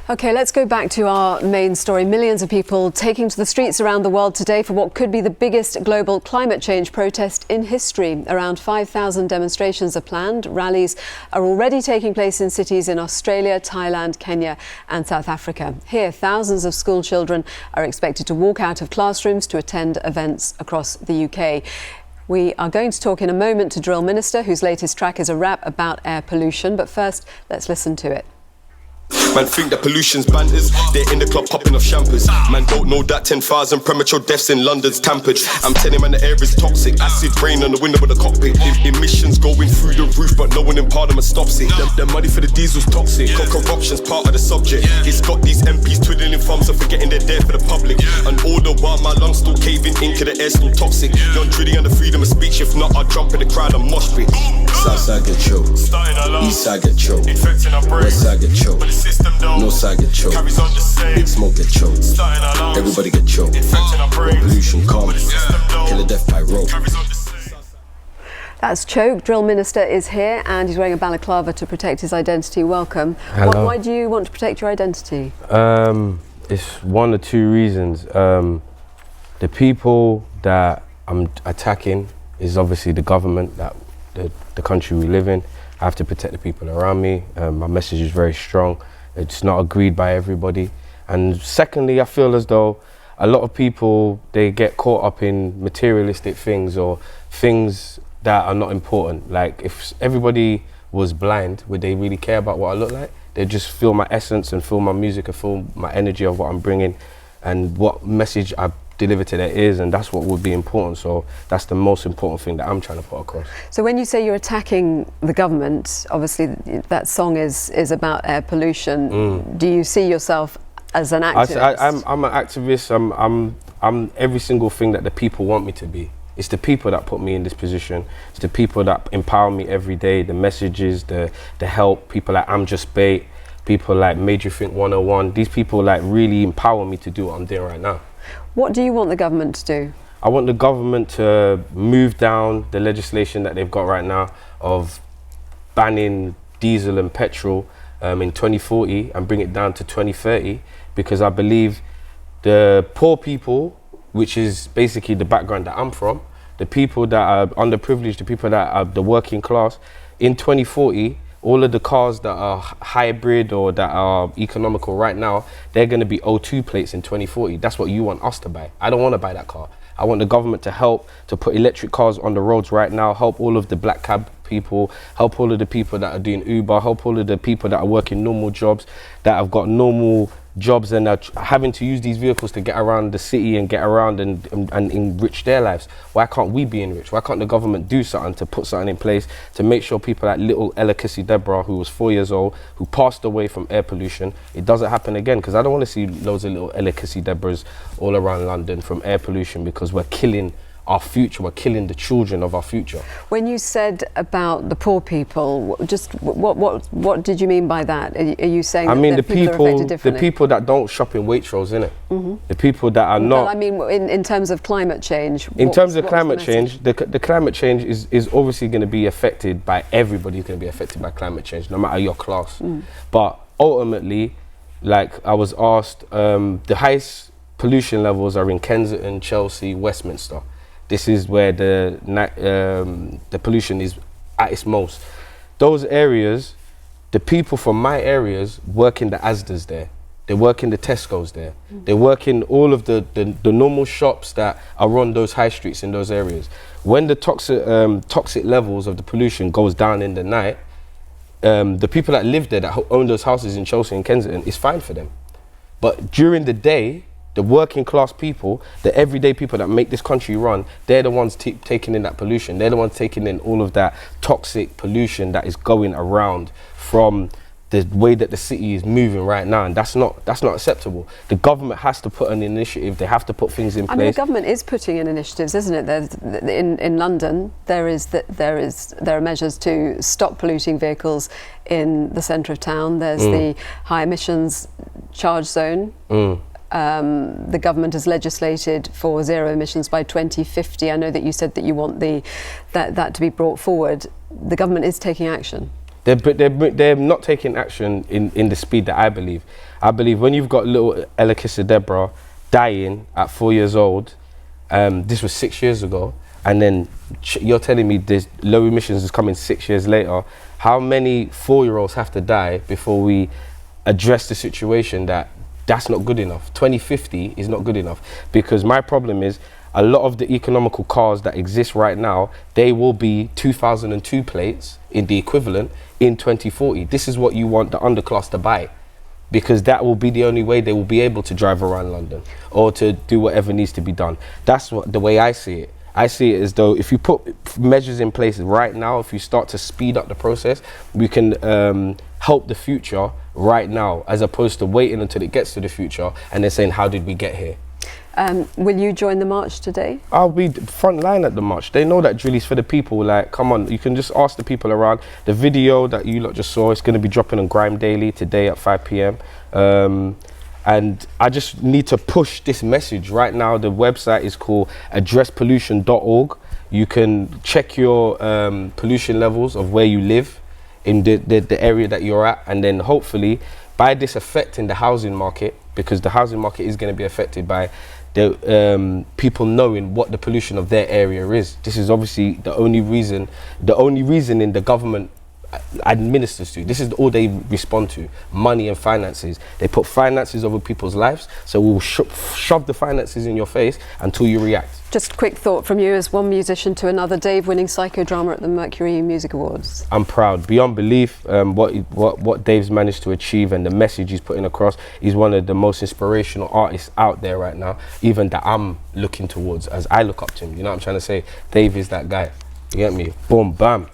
OK, let's go back to our main story. Millions of people taking to the streets around the world today for what could be the biggest global climate change protest in history. Around 5,000 demonstrations are planned. Rallies are already taking place in cities in Australia, Thailand, Kenya and South Africa. Here, thousands of school children are expected to walk out of classrooms to attend events across the UK. We are going to talk in a moment to Drillminister, whose latest track is a rap about air pollution. But first, let's listen to it. Man think that pollution's banders, they're in the club popping off champers. Man don't know that 10,000 premature deaths in London's tampered. I'm telling man the air is toxic, acid rain on the window of the cockpit. Emissions going through the roof but no one in Parliament stops it. The money for the diesel's toxic, corruption's part of the subject. It's got these MPs twiddling thumbs and forgetting they're there for the public. And all the while my lungs still caving in, cause the air's still toxic. Young Driddy and the freedom of speech, if not I'll jump in the crowd and mosh pit. Southside get choked, Eastside get choked, Westside get choked. No side get choked, big smoke get choked, everybody get choked. When pollution comes, kill a death by rope. That's Choke. Drillminister is here and he's wearing a balaclava to protect his identity. Welcome. Why do you want to protect your identity? It's one or two reasons. The people that I'm attacking is obviously the government, that the country we live in. I have to protect the people around me. My message is very strong. It's not agreed by everybody. And secondly, I feel as though a lot of people, they get caught up in materialistic things or things that are not important. Like if everybody was blind, would they really care about what I look like? They just feel my essence and feel my music and feel my energy of what I'm bringing and what message I deliver to their ears, and that's what would be important. So that's the most important thing that I'm trying to put across. So when you say you're attacking the government, obviously that song is about air pollution. Do you see yourself as an activist? I'm an activist. I'm every single thing that the people want me to be. It's the people that put me in this position. It's the people that empower me every day. The messages, the help. People like I'm Just Bait. People like Made You Think 101. These people like really empower me to do what I'm doing right now. What do you want the government to do? I want the government to move down the legislation that they've got right now of banning diesel and petrol in 2040 and bring it down to 2030, because I believe the poor people, which is basically the background that I'm from, the people that are underprivileged, the people that are the working class, in 2040, all of the cars that are hybrid or that are economical right now, they're going to be O2 plates in 2040. That's what you want us to buy. I don't want to buy that car. I want the government to help to put electric cars on the roads right now, help all of the black cab people, help all of the people that are doing Uber, help all of the people that are working normal jobs, that have got normal jobs and are having to use these vehicles to get around the city and get around and enrich their lives. Why can't we be enriched? Why can't the government do something to put something in place to make sure people like little Ella Kissy Deborah, who was 4 years old, who passed away from air pollution, it doesn't happen again? Because I don't want to see loads of little Ella Kissy Deborahs all around London from air pollution, because we're killing our future, we're killing the children of our future. When you said about the poor people, just what did you mean by that? Are you saying that people are affected differently? The people that don't shop in Waitrose, innit? The people that are not. But I mean, in terms of climate change. In terms of climate change, the climate change is obviously going to be affected by everybody. Going to be affected by climate change, no matter your class. But ultimately, like I was asked, the highest pollution levels are in Kensington, Chelsea, Westminster. This is where the pollution is at its most. Those areas, the people from my areas work in the Asda's there. They work in the Tesco's there. They work in all of the normal shops that are on those high streets in those areas. When the toxic levels of the pollution goes down in the night, the people that live there, that own those houses in Chelsea and Kensington, it's fine for them. But during the day, the working class people, the everyday people that make this country run, they're the ones taking in that pollution. They're the ones taking in all of that toxic pollution that is going around from the way that the city is moving right now, and that's not acceptable. The government has to put an initiative. They have to put things in place. I mean, the government is putting in initiatives, isn't it? In London, there are measures to stop polluting vehicles in the centre of town. There's the high emissions charge zone. The government has legislated for zero emissions by 2050. I know that you said that you want that to be brought forward. The government is taking action. They're not taking action in the speed that I believe. I believe when you've got little Elekisa Deborah dying at 4 years old, this was 6 years ago, and then you're telling me this low emissions is coming 6 years later. How many 4-year-olds have to die before we address the situation that's not good enough? 2050 is not good enough, because my problem is a lot of the economical cars that exist right now, they will be 2002 plates in the equivalent in 2040. This is what you want the underclass to buy, because that will be the only way they will be able to drive around London or to do whatever needs to be done. That's the way I see it. I see it as though if you put measures in place right now, if you start to speed up the process, we can help the future right now, as opposed to waiting until it gets to the future and then saying, how did we get here? Will you join the march today? I'll be front line at the march. They know that Drilly's for the people. Like, come on, you can just ask the people around. The video that you lot just saw is going to be dropping on Grime Daily today at 5 p.m. And I just need to push this message right now. The website is called addresspollution.org. You can check your pollution levels of where you live in the area that you're at, and then hopefully by this affecting the housing market, because the housing market is going to be affected by the people knowing what the pollution of their area is. This is obviously the only reason in the government administers to. This is all they respond to: money and finances. They put finances over people's lives, so we'll shove the finances in your face until you react. Just a quick thought from you as one musician to another. Dave winning Psychodrama at the Mercury Music Awards. I'm proud beyond belief. What Dave's managed to achieve and the message he's putting across. He's one of the most inspirational artists out there right now, even that I'm looking towards as I look up to him. You know what I'm trying to say? Dave is that guy. You get me? Boom, bam.